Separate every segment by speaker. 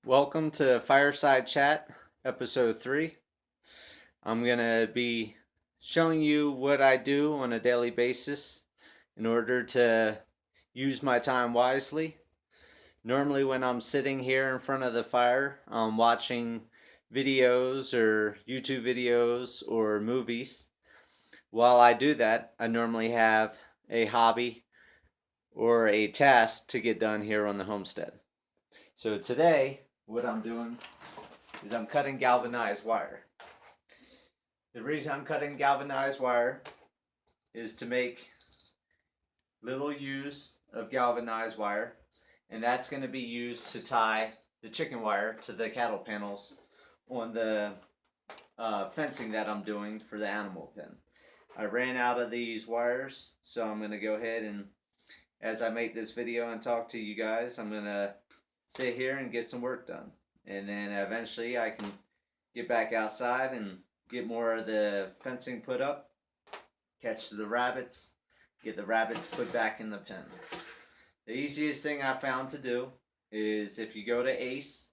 Speaker 1: Welcome to Fireside Chat, episode 3. I'm going to be showing you what I do on a daily basis in order to use my time wisely. Normally, when I'm sitting here in front of the fire, I'm watching videos or YouTube videos or movies. While I do that, I normally have a hobby or a task to get done here on the homestead. So today, what I'm doing is I'm cutting galvanized wire. The reason I'm cutting galvanized wire is to make little use of galvanized wire, and that's going to be used to tie the chicken wire to the cattle panels on the fencing that I'm doing for the animal pen. I ran out of these wires, so I'm going to go ahead and as I make this video and talk to you guys, I'm going to sit here and get some work done. And then eventually I can get back outside and get more of the fencing put up, catch the rabbits, get the rabbits put back in the pen. The easiest thing I found to do is if you go to Ace,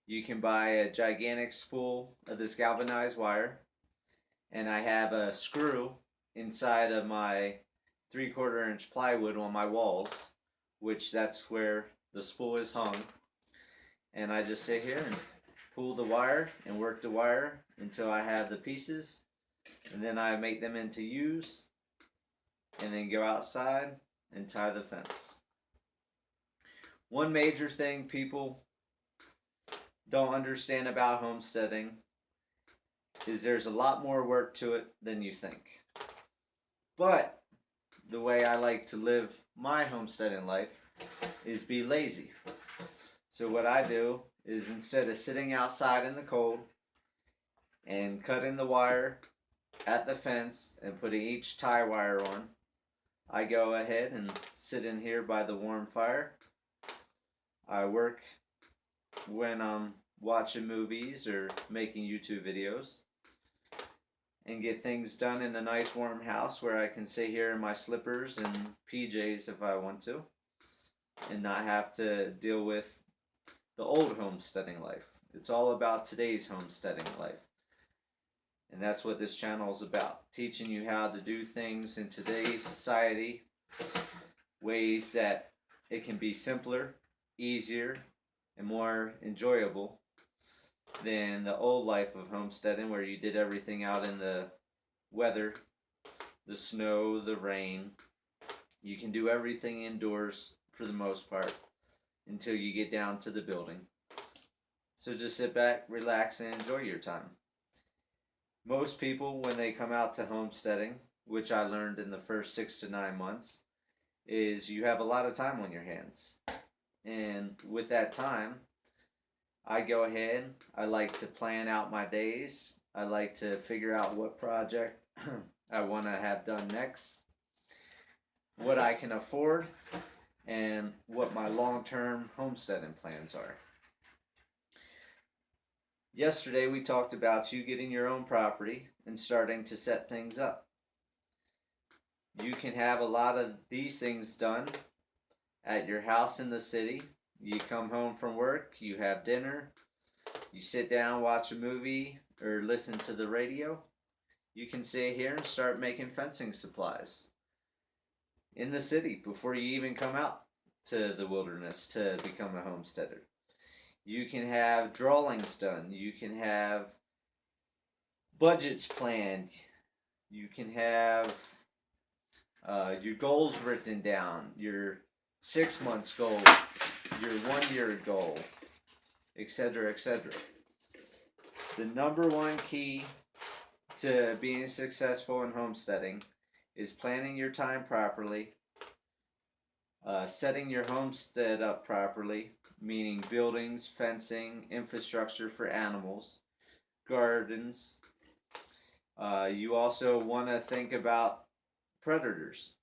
Speaker 1: you can buy a gigantic spool of this galvanized wire, and I have a screw inside of my 3/4 inch plywood on my walls, which that's where the spool is hung. And I just sit here and pull the wire and work the wire until I have the pieces, and then I make them into U's and then go outside and tie the fence. One major thing people don't understand about homesteading is there's a lot more work to it than you think. But the way I like to live my homesteading life is be lazy. So what I do is instead of sitting outside in the cold and cutting the wire at the fence and putting each tie wire on, I go ahead and sit in here by the warm fire. I work when I'm watching movies or making YouTube videos and get things done in a nice warm house where I can sit here in my slippers and PJs if I want to and not have to deal with the old homesteading life. It's all about today's homesteading life. And that's what this channel is about, teaching you how to do things in today's society, ways that it can be simpler, easier, and more enjoyable than the old life of homesteading where you did everything out in the weather, the snow, the rain. You can do everything indoors for the most part until you get down to the building. So just sit back, relax, and enjoy your time. Most people, when they come out to homesteading, which I learned in the first 6 to 9 months, is you have a lot of time on your hands. And with that time, I go ahead, I like to plan out my days. I like to figure out what project I want to have done next, what I can afford, and what my long-term homesteading plans are. Yesterday we talked about you getting your own property and starting to set things up. You can have a lot of these things done at your house in the city. You come home from work, you have dinner, you sit down, watch a movie, or listen to the radio. You can sit here and start making fencing supplies in the city before you even come out to the wilderness to become a homesteader. You can have drawings done. You can have budgets planned. You can have your goals written down, your 6 months goal, your 1 year goal, etc., etc. The number one key to being successful in homesteading is planning your time properly, setting your homestead up properly, meaning buildings, fencing, infrastructure for animals, gardens. You also want to think about predators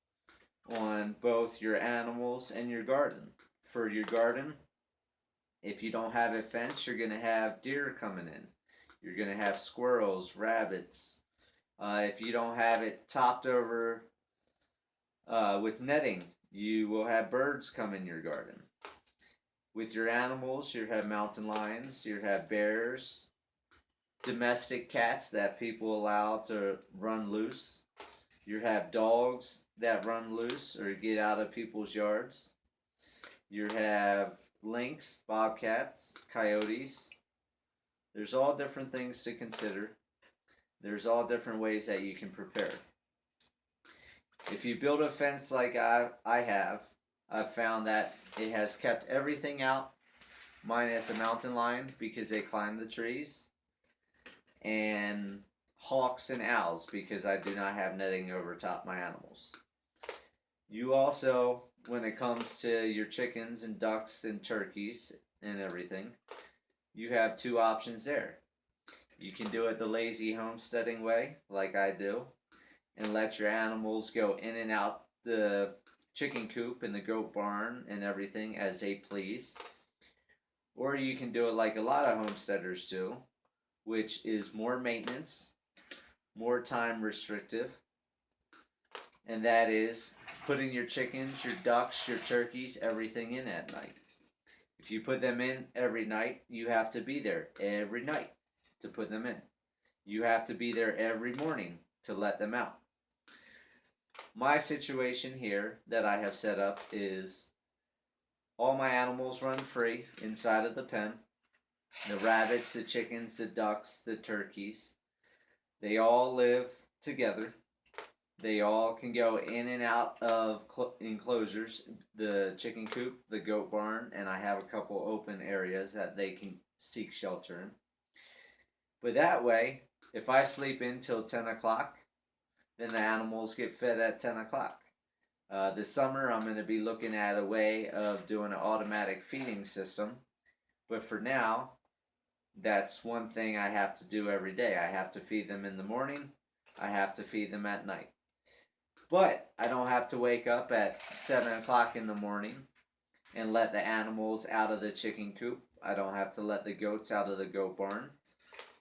Speaker 1: on both your animals and your garden. For your garden, if you don't have a fence, you're going to have deer coming in. You're going to have squirrels, rabbits. If you don't have it topped over with netting, you will have birds come in your garden. With your animals, you have mountain lions, you have bears, domestic cats that people allow to run loose. You have dogs that run loose or get out of people's yards. You have lynx, bobcats, coyotes. There's all different things to consider. There's all different ways that you can prepare. If you build a fence like I have, I've found that it has kept everything out minus a mountain lion because they climb the trees, and hawks and owls because I do not have netting over top my animals. You also, when it comes to your chickens and ducks and turkeys and everything, you have two options there. You can do it the lazy homesteading way, like I do, and let your animals go in and out the chicken coop and the goat barn and everything as they please. Or you can do it like a lot of homesteaders do, which is more maintenance, more time restrictive, and that is putting your chickens, your ducks, your turkeys, everything in at night. If you put them in every night, you have to be there every night to put them in. You have to be there every morning to let them out. My situation here that I have set up is all my animals run free inside of the pen. The rabbits, the chickens, the ducks, the turkeys, they all live together. They all can go in and out of enclosures, the chicken coop, the goat barn, and I have a couple open areas that they can seek shelter in. But that way, if I sleep in till 10 o'clock, then the animals get fed at 10 o'clock. This summer, I'm going to be looking at a way of doing an automatic feeding system. But for now, that's one thing I have to do every day. I have to feed them in the morning. I have to feed them at night. But I don't have to wake up at 7 o'clock in the morning and let the animals out of the chicken coop. I don't have to let the goats out of the goat barn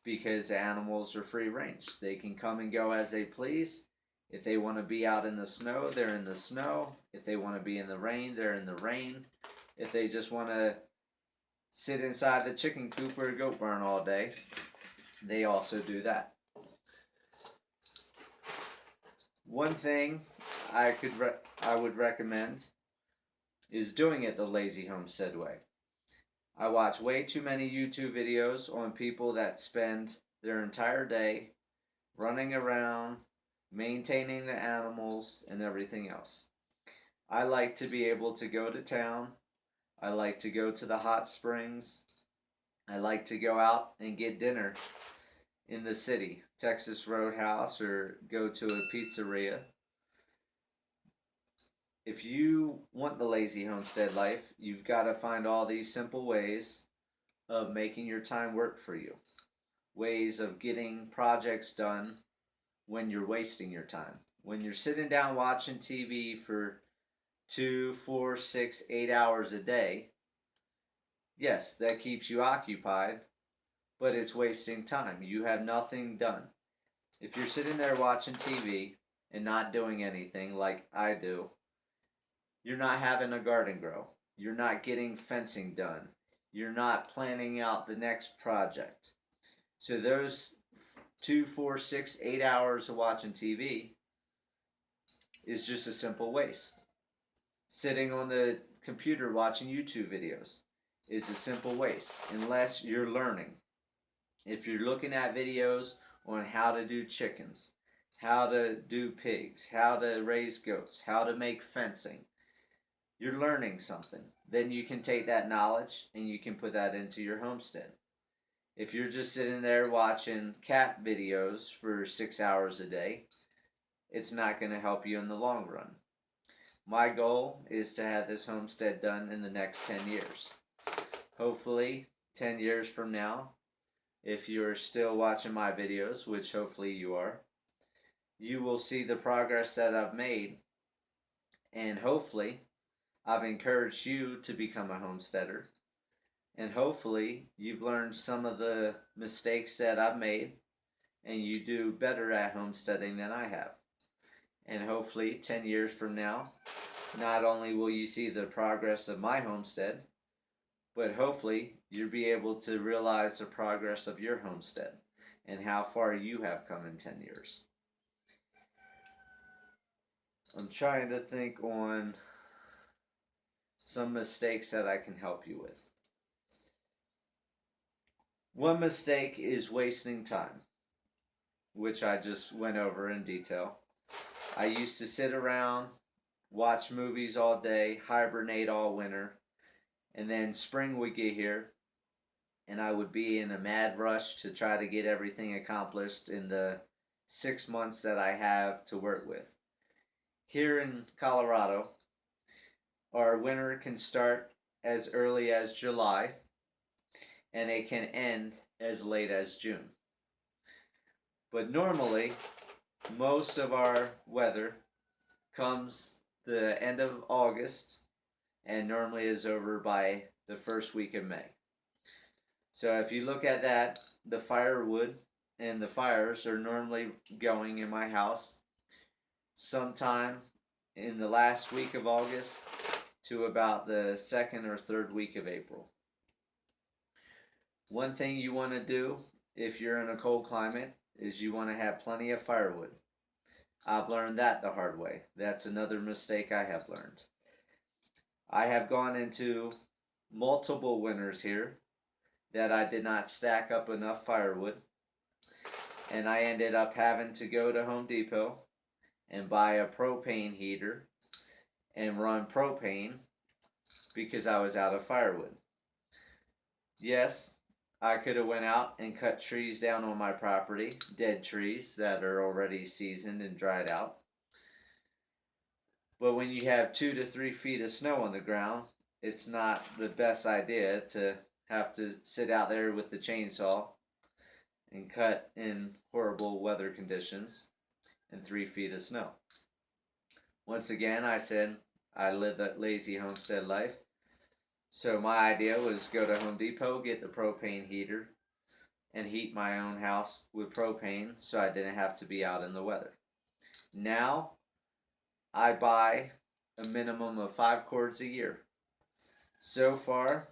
Speaker 1: because the animals are free range. They can come and go as they please. If they want to be out in the snow, they're in the snow. If they want to be in the rain, they're in the rain. If they just want to sit inside the chicken coop or goat barn all day, they also do that. One thing I would recommend is doing it the lazy homestead way. I watch way too many YouTube videos on people that spend their entire day running around, maintaining the animals, and everything else. I like to be able to go to town. I like to go to the hot springs. I like to go out and get dinner in the city, Texas Roadhouse, or go to a pizzeria. If you want the lazy homestead life, you've got to find all these simple ways of making your time work for you. Ways of getting projects done when you're wasting your time. When you're sitting down watching TV for 2, 4, 6, 8 hours a day, yes, that keeps you occupied, but it's wasting time. You have nothing done. If you're sitting there watching TV and not doing anything like I do, you're not having a garden grow. You're not getting fencing done. You're not planning out the next project. So those 2, 4, 6, 8 hours of watching TV is just a simple waste. Sitting on the computer watching YouTube videos is a simple waste unless you're learning. If you're looking at videos on how to do chickens, how to do pigs, how to raise goats, how to make fencing, you're learning something. Then you can take that knowledge and you can put that into your homestead. If you're just sitting there watching cat videos for 6 hours a day, it's not going to help you in the long run. My goal is to have this homestead done in the next 10 years. Hopefully, 10 years from now, if you're still watching my videos, which hopefully you are, you will see the progress that I've made, and hopefully I've encouraged you to become a homesteader, and hopefully you've learned some of the mistakes that I've made and you do better at homesteading than I have. And hopefully 10 years from now, not only will you see the progress of my homestead, but hopefully you'll be able to realize the progress of your homestead and how far you have come in 10 years. I'm trying to think on some mistakes that I can help you with. One mistake is wasting time, which I just went over in detail. I used to sit around, watch movies all day, hibernate all winter, and then spring would get here, and I would be in a mad rush to try to get everything accomplished in the 6 months that I have to work with. Here in Colorado, our winter can start as early as July and it can end as late as June. But normally, most of our weather comes the end of August and normally is over by the first week of May. So if you look at that, the firewood and the fires are normally going in my house sometime in the last week of August to about the second or third week of April. One thing you want to do if you're in a cold climate is you want to have plenty of firewood. I've learned that the hard way. That's another mistake I have learned. I have gone into multiple winters here that I did not stack up enough firewood, and I ended up having to go to Home Depot and buy a propane heater and run propane because I was out of firewood. Yes, I could have went out and cut trees down on my property, dead trees that are already seasoned and dried out. But when you have 2 to 3 feet of snow on the ground, it's not the best idea to have to sit out there with the chainsaw and cut in horrible weather conditions and 3 feet of snow. Once again, I said I live that lazy homestead life. So my idea was go to Home Depot, get the propane heater, and heat my own house with propane so I didn't have to be out in the weather. Now, I buy a minimum of 5 cords a year. So far,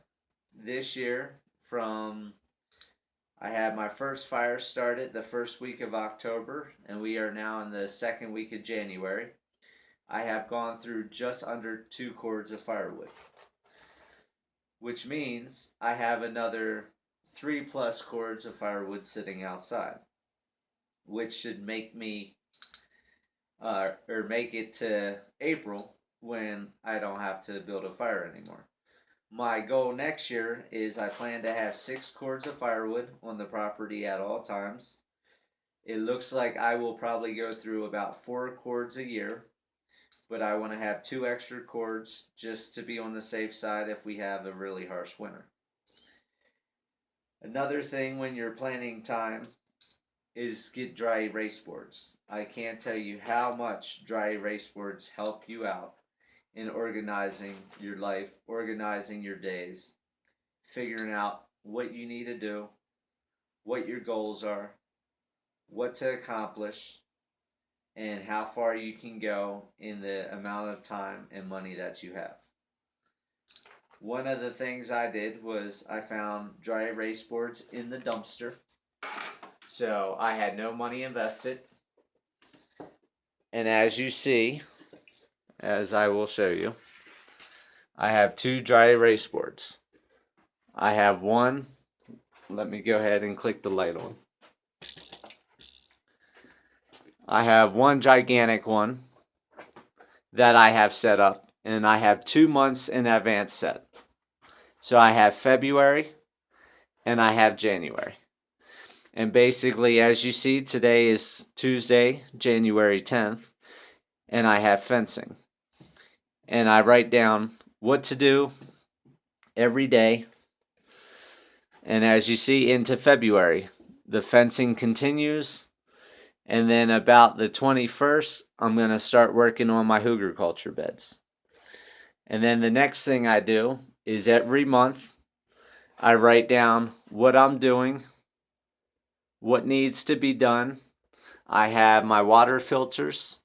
Speaker 1: this year, I had my first fire started the first week of October, and we are now in the second week of January. I have gone through just under 2 cords of firewood, which means I have another 3+ cords of firewood sitting outside, which should make me or make it to April when I don't have to build a fire anymore. My goal next year is I plan to have 6 cords of firewood on the property at all times. It looks like I will probably go through about 4 cords a year, but I want to have 2 extra cords just to be on the safe side if we have a really harsh winter. Another thing when you're planning time is get dry erase boards. I can't tell you how much dry erase boards help you out in organizing your life, organizing your days, figuring out what you need to do, what your goals are, what to accomplish, and how far you can go in the amount of time and money that you have. One of the things I did was I found dry erase boards in the dumpster. So I had no money invested. And as you see, as I will show you, I have 2 dry erase boards. I have one, let me go ahead and click the light on. I have one gigantic one that I have set up, and I have 2 months in advance set. So I have February and I have January. And basically, as you see, today is Tuesday, January 10th, and I have fencing. And I write down what to do every day. And as you see, into February, the fencing continues. And then about the 21st, I'm going to start working on my hygge culture beds. And then the next thing I do is every month, I write down what I'm doing, what needs to be done. I have my water filters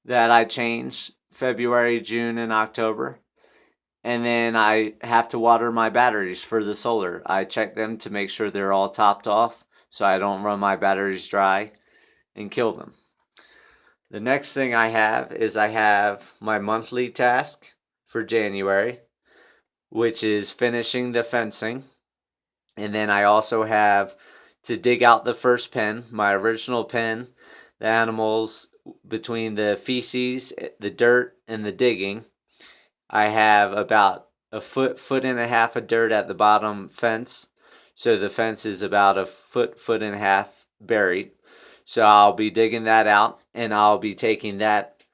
Speaker 1: that I change February, June, and October. And then I have to water my batteries for the solar. I check them to make sure they're all topped off so I don't run my batteries dry and kill them. The next thing I have my monthly task for January, which is finishing the fencing. And then I also have to dig out the first pen, my original pen, the animals between the feces, the dirt, and the digging. I have about a foot and a half of dirt at the bottom fence. So the fence is about a foot and a half buried. So I'll be digging that out, and I'll be taking that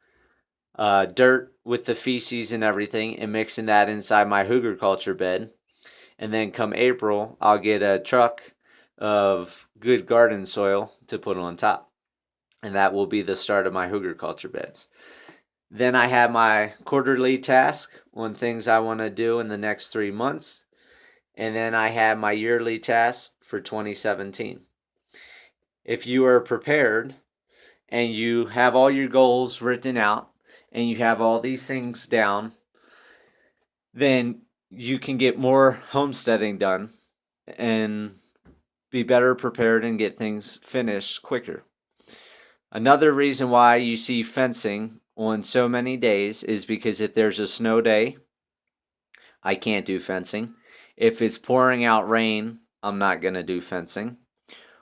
Speaker 1: dirt with the feces and everything and mixing that inside my hooger culture bed. And then come April, I'll get a truck of good garden soil to put on top. And that will be the start of my hooger culture beds. Then I have my quarterly task on things I want to do in the next 3 months. And then I have my yearly task for 2017. If you are prepared and you have all your goals written out and you have all these things down, then you can get more homesteading done and be better prepared and get things finished quicker. Another reason why you see fencing on so many days is because if there's a snow day, I can't do fencing. If it's pouring out rain, I'm not going to do fencing.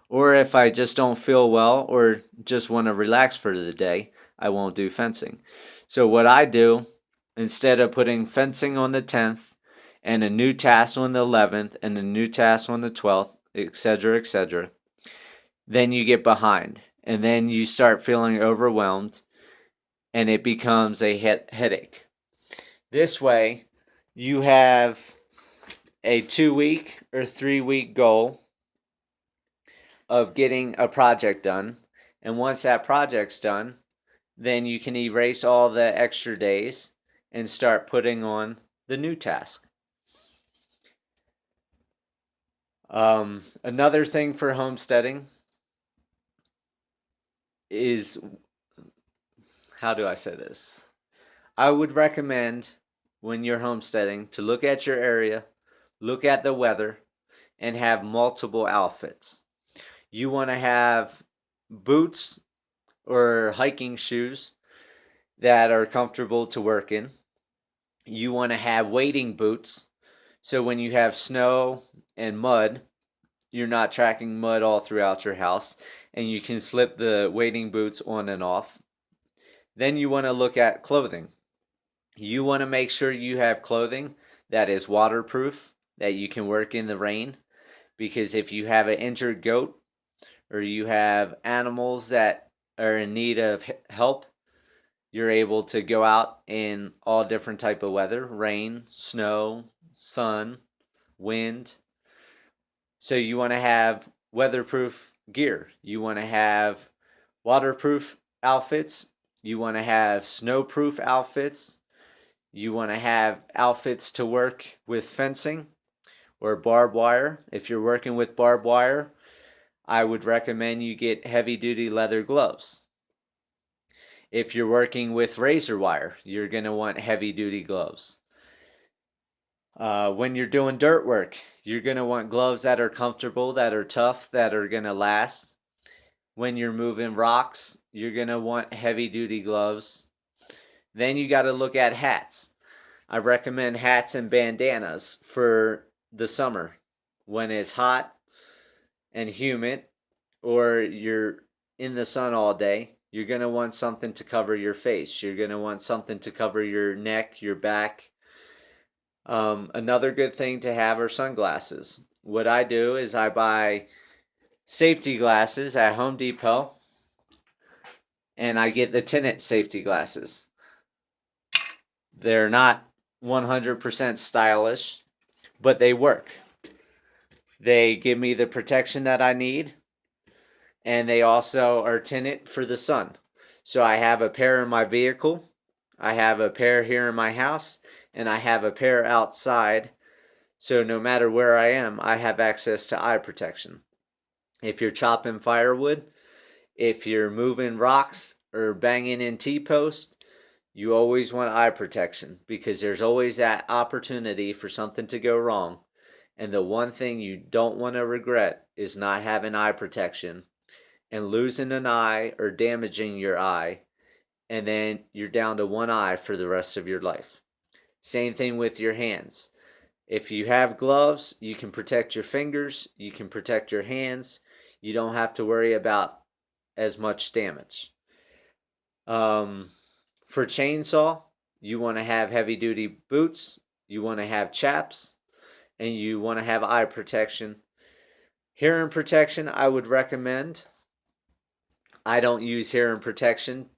Speaker 1: Or if I just don't feel well or just want to relax for the day, I won't do fencing. So what I do, instead of putting fencing on the 10th and a new task on the 11th and a new task on the 12th, etc., then you get behind and then you start feeling overwhelmed and it becomes a headache. This way, you have a 2-week or 3-week goal of getting a project done. And once that project's done, then you can erase all the extra days and start putting on the new task. Another thing for homesteading is, how do I say this? I would recommend when you're homesteading to look at your area, look at the weather, and have multiple outfits. You want to have boots or hiking shoes that are comfortable to work in. You want to have wading boots, so when you have snow and mud, you're not tracking mud all throughout your house, and you can slip the wading boots on and off. Then you want to look at clothing. You want to make sure you have clothing that is waterproof, that you can work in the rain, because if you have an injured goat or you have animals that are in need of help, you're able to go out in all different type of weather, rain, snow, sun, wind. So you want to have weatherproof gear. You want to have waterproof outfits. You want to have snowproof outfits. You want to have outfits to work with fencing or barbed wire. If you're working with barbed wire, I would recommend you get heavy duty leather gloves. If you're working with razor wire, you're going to want heavy duty gloves. When you're doing dirt work, you're going to want gloves that are comfortable, that are tough, that are going to last. When you're moving rocks, you're going to want heavy duty gloves. Then you got to look at hats. I recommend hats and bandanas for the summer when it's hot and humid or you're in the sun all day. You're going to want something to cover your face. You're going to want something to cover your neck, your back. Another good thing to have are sunglasses. What I do is I buy safety glasses at Home Depot and I get the tinted safety glasses. They're not 100% stylish, but they work. They give me the protection that I need, and they also are tinted for the sun. So I have a pair in my vehicle, I have a pair here in my house, and I have a pair outside. So no matter where I am, I have access to eye protection. If you're chopping firewood, if you're moving rocks or banging in T-posts, You always want eye protection because there's always that opportunity for something to go wrong. And the one thing you don't want to regret is not having eye protection and losing an eye or damaging your eye, and then you're down to one eye for the rest of your life. Same thing with your hands. If you have gloves, you can protect your fingers, you can protect your hands. You don't have to worry about as much damage. Um, for chainsaw, you want to have heavy duty boots, you want to have chaps, and you want to have eye protection. Hearing protection, I would recommend. I don't use hearing protection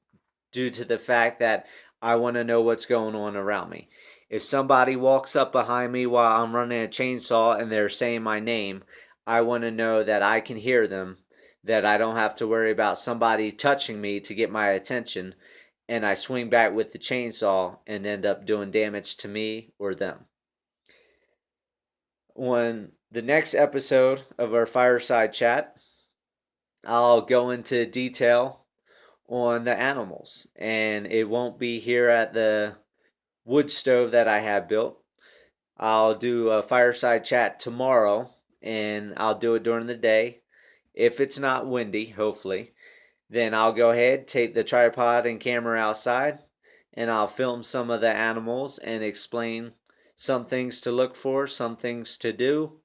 Speaker 1: due to the fact that I want to know what's going on around me. If somebody walks up behind me while I'm running a chainsaw and they're saying my name, I want to know that I can hear them, that I don't have to worry about somebody touching me to get my attention, and I swing back with the chainsaw and end up doing damage to me or them. On the next episode of our fireside chat, I'll go into detail on the animals, and it won't be here at the wood stove that I have built. I'll do a fireside chat tomorrow, and I'll do it during the day. If it's not windy, hopefully, then I'll go ahead, take the tripod and camera outside, and I'll film some of the animals and explain some things to look for, some things to do,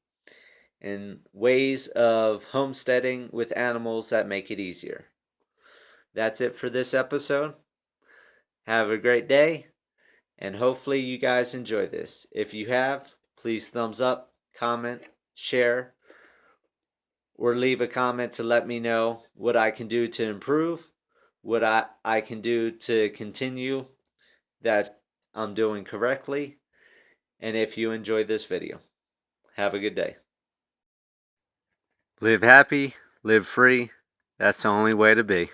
Speaker 1: and ways of homesteading with animals that make it easier. That's it for this episode. Have a great day, and hopefully you guys enjoy this. If you have, please thumbs up, comment, share, or leave a comment to let me know what I can do to improve, what I can do to continue that I'm doing correctly, and if you enjoyed this video. Have a good day. Live happy, live free. That's the only way to be.